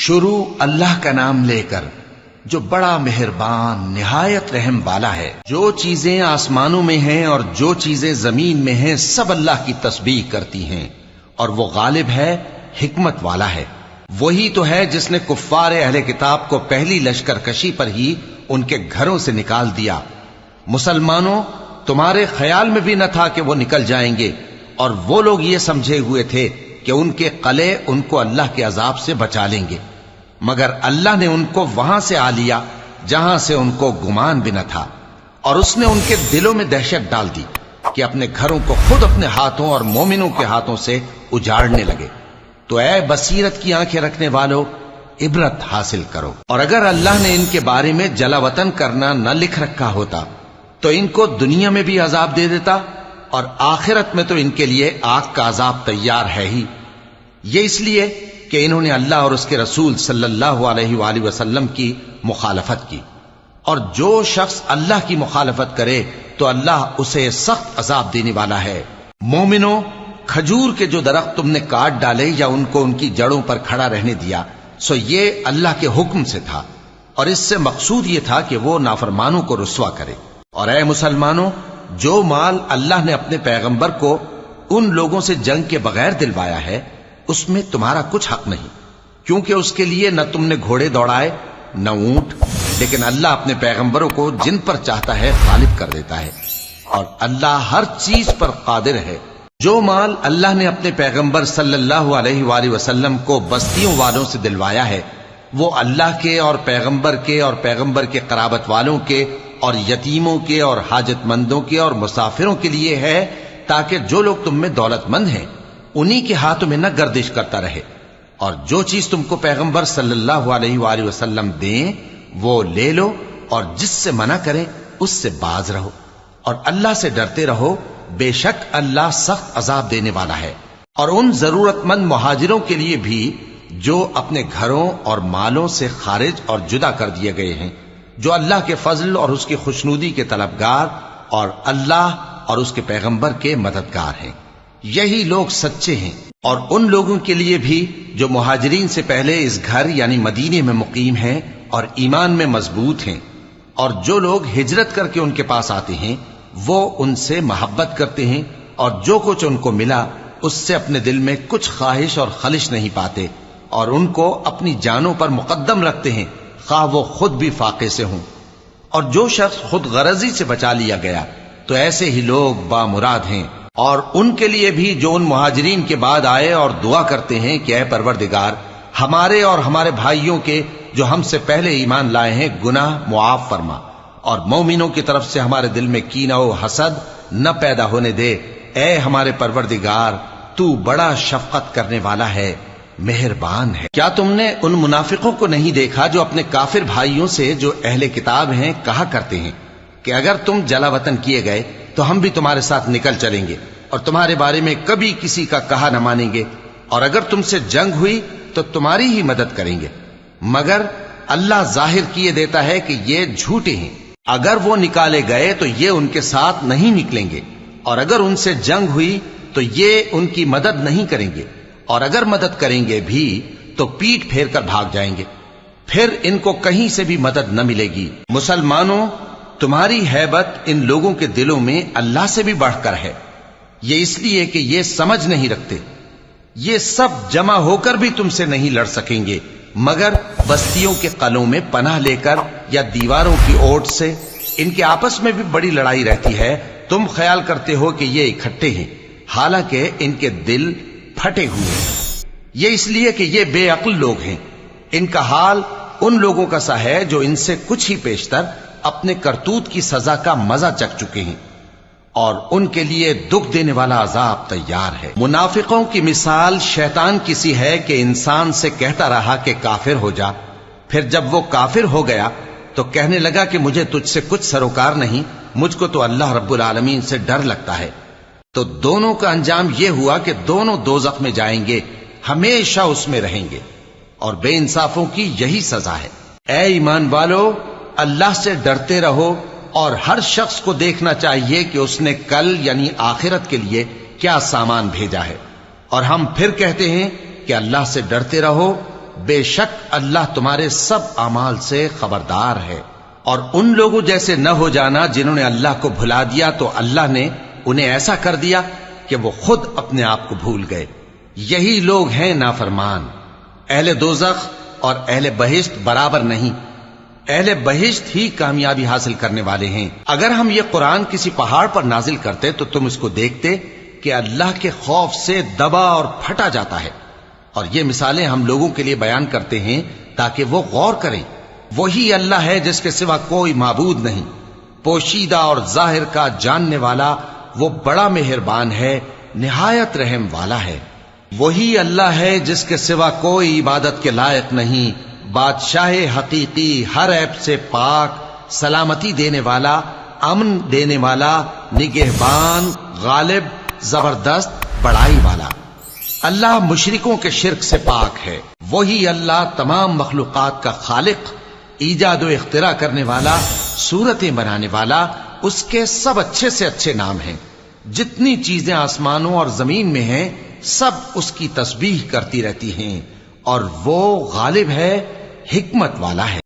شروع اللہ کا نام لے کر جو بڑا مہربان نہایت رحم والا ہے۔ جو چیزیں آسمانوں میں ہیں اور جو چیزیں زمین میں ہیں سب اللہ کی تسبیح کرتی ہیں، اور وہ غالب ہے، حکمت والا ہے۔ وہی تو ہے جس نے کفار اہل کتاب کو پہلی لشکر کشی پر ہی ان کے گھروں سے نکال دیا۔ مسلمانوں، تمہارے خیال میں بھی نہ تھا کہ وہ نکل جائیں گے، اور وہ لوگ یہ سمجھے ہوئے تھے کہ ان کے قلعے ان کو اللہ کے عذاب سے بچا لیں گے، مگر اللہ نے ان کو وہاں سے آ لیا جہاں سے ان کو گمان بھی نہ تھا، اور اس نے ان کے دلوں میں دہشت ڈال دی کہ اپنے گھروں کو خود اپنے ہاتھوں اور مومنوں کے ہاتھوں سے اجاڑنے لگے۔ تو اے بصیرت کی آنکھیں رکھنے والو، عبرت حاصل کرو۔ اور اگر اللہ نے ان کے بارے میں جلا وطن کرنا نہ لکھ رکھا ہوتا تو ان کو دنیا میں بھی عذاب دے دیتا، اور آخرت میں تو ان کے لیے آگ کا عذاب تیار ہے ہی۔ یہ اس لیے کہ انہوں نے اللہ اور اس کے رسول صلی اللہ علیہ وآلہ وسلم کی مخالفت کی، اور جو شخص اللہ کی مخالفت کرے تو اللہ اسے سخت عذاب دینے والا ہے۔ مومنوں، کھجور کے جو درخت تم نے کاٹ ڈالے یا ان کو ان کی جڑوں پر کھڑا رہنے دیا، سو یہ اللہ کے حکم سے تھا، اور اس سے مقصود یہ تھا کہ وہ نافرمانوں کو رسوا کرے۔ اور اے مسلمانوں، جو مال اللہ نے اپنے پیغمبر کو ان لوگوں سے جنگ کے بغیر دلوایا ہے اس میں تمہارا کچھ حق نہیں، کیونکہ اس کے لیے نہ تم نے گھوڑے دوڑائے نہ اونٹ، لیکن اللہ اپنے پیغمبروں کو جن پر چاہتا ہے غالب کر دیتا ہے، اور اللہ ہر چیز پر قادر ہے۔ جو مال اللہ نے اپنے پیغمبر صلی اللہ علیہ وآلہ وسلم کو بستیوں والوں سے دلوایا ہے وہ اللہ کے اور پیغمبر کے قرابت والوں کے اور یتیموں کے اور حاجت مندوں کے اور مسافروں کے لیے ہے، تاکہ جو لوگ تم میں دولت مند ہیں انہی کے ہاتھوں میں نہ گردش کرتا رہے، اور جو چیز تم کو پیغمبر صلی اللہ علیہ وآلہ وسلم دیں وہ لے لو، اور جس سے منع کریں اس سے باز رہو، اور اللہ سے ڈرتے رہو، بے شک اللہ سخت عذاب دینے والا ہے۔ اور ان ضرورت مند مہاجروں کے لیے بھی جو اپنے گھروں اور مالوں سے خارج اور جدا کر دیے گئے ہیں، جو اللہ کے فضل اور اس کی خوشنودی کے طلبگار اور اللہ اور اس کے پیغمبر کے مددگار ہیں، یہی لوگ سچے ہیں۔ اور ان لوگوں کے لیے بھی جو مہاجرین سے پہلے اس گھر یعنی مدینے میں مقیم ہیں اور ایمان میں مضبوط ہیں، اور جو لوگ ہجرت کر کے ان کے پاس آتے ہیں وہ ان سے محبت کرتے ہیں، اور جو کچھ ان کو ملا اس سے اپنے دل میں کچھ خواہش اور خلش نہیں پاتے، اور ان کو اپنی جانوں پر مقدم رکھتے ہیں خواہ وہ خود بھی فاقے سے ہوں۔ اور جو شخص خود غرضی سے بچا لیا گیا تو ایسے ہی لوگ بامراد ہیں۔ اور ان کے لیے بھی جو ان مہاجرین کے بعد آئے اور دعا کرتے ہیں کہ اے پروردگار ہمارے اور ہمارے بھائیوں کے جو ہم سے پہلے ایمان لائے ہیں گناہ معاف فرما، اور مومنوں کی طرف سے ہمارے دل میں کینہ و حسد نہ پیدا ہونے دے، اے ہمارے پروردگار تو بڑا شفقت کرنے والا ہے، مہربان ہے۔ کیا تم نے ان منافقوں کو نہیں دیکھا جو اپنے کافر بھائیوں سے جو اہل کتاب ہیں کہا کرتے ہیں کہ اگر تم جلا وطن کیے گئے تو ہم بھی تمہارے ساتھ نکل چلیں گے اور تمہارے بارے میں کبھی کسی کا کہا نہ مانیں گے، اور اگر تم سے جنگ ہوئی تو تمہاری ہی مدد کریں گے، مگر اللہ ظاہر کیے دیتا ہے کہ یہ جھوٹے ہیں۔ اگر وہ نکالے گئے تو یہ ان کے ساتھ نہیں نکلیں گے، اور اگر ان سے جنگ ہوئی تو یہ ان کی مدد نہیں کریں گے، اور اگر مدد کریں گے بھی تو پیٹ پھیر کر بھاگ جائیں گے، پھر ان کو کہیں سے بھی مدد نہ ملے گی۔ مسلمانوں، تمہاری ہیبت ان لوگوں کے دلوں میں اللہ سے بھی بڑھ کر ہے، یہ اس لیے کہ یہ سمجھ نہیں رکھتے۔ یہ سب جمع ہو کر بھی تم سے نہیں لڑ سکیں گے مگر بستیوں کے قلعوں میں پناہ لے کر یا دیواروں کی اوٹ سے۔ ان کے آپس میں بھی بڑی لڑائی رہتی ہے، تم خیال کرتے ہو کہ یہ اکٹھے ہیں، حالانکہ ان کے دل پھٹے ہوئے ہیں۔ یہ اس لیے کہ یہ بے عقل لوگ ہیں۔ ان کا حال ان لوگوں کا سا ہے جو ان سے کچھ ہی پیشتر اپنے کرتوت کی سزا کا مزہ چکھ چکے ہیں، اور ان کے لیے دکھ دینے والا عذاب تیار ہے۔ منافقوں کی مثال شیطان کی سی ہے کہ انسان سے کہتا رہا کہ کافر ہو جا، پھر جب وہ کافر ہو گیا تو کہنے لگا کہ مجھے تجھ سے کچھ سروکار نہیں، مجھ کو تو اللہ رب العالمین سے ڈر لگتا ہے۔ تو دونوں کا انجام یہ ہوا کہ دونوں دوزخ میں جائیں گے، ہمیشہ اس میں رہیں گے، اور بے انصافوں کی یہی سزا ہے۔ اے ایمان والو، اللہ سے ڈرتے رہو، اور ہر شخص کو دیکھنا چاہیے کہ اس نے کل یعنی آخرت کے لیے کیا سامان بھیجا ہے، اور ہم پھر کہتے ہیں کہ اللہ سے ڈرتے رہو بے شک اللہ تمہارے سب اعمال سے خبردار ہے۔ اور ان لوگوں جیسے نہ ہو جانا جنہوں نے اللہ کو بھلا دیا تو اللہ نے انہیں ایسا کر دیا کہ وہ خود اپنے آپ کو بھول گئے۔ یہی لوگ ہیں نافرمان۔ اہل دوزخ اور اہل بہشت برابر نہیں، اہل بہشت ہی کامیابی حاصل کرنے والے ہیں۔ اگر ہم یہ قرآن کسی پہاڑ پر نازل کرتے تو تم اس کو دیکھتے کہ اللہ کے خوف سے دبا اور پھٹا جاتا ہے۔ اور یہ مثالیں ہم لوگوں کے لیے بیان کرتے ہیں تاکہ وہ غور کریں۔ وہی اللہ ہے جس کے سوا کوئی معبود نہیں، پوشیدہ اور ظاہر کا جاننے والا، وہ بڑا مہربان ہے، نہایت رحم والا ہے۔ وہی اللہ ہے جس کے سوا کوئی عبادت کے لائق نہیں، بادشاہ حقیقی، ہر عیب سے پاک، سلامتی دینے والا، امن دینے والا، نگہبان، غالب، زبردست، بڑائی والا۔ اللہ مشرکوں کے شرک سے پاک ہے۔ وہی اللہ تمام مخلوقات کا خالق، ایجاد و اختراع کرنے والا، صورتیں بنانے والا، اس کے سب اچھے سے اچھے نام ہیں۔ جتنی چیزیں آسمانوں اور زمین میں ہیں سب اس کی تسبیح کرتی رہتی ہیں، اور وہ غالب ہے، حکمت والا ہے۔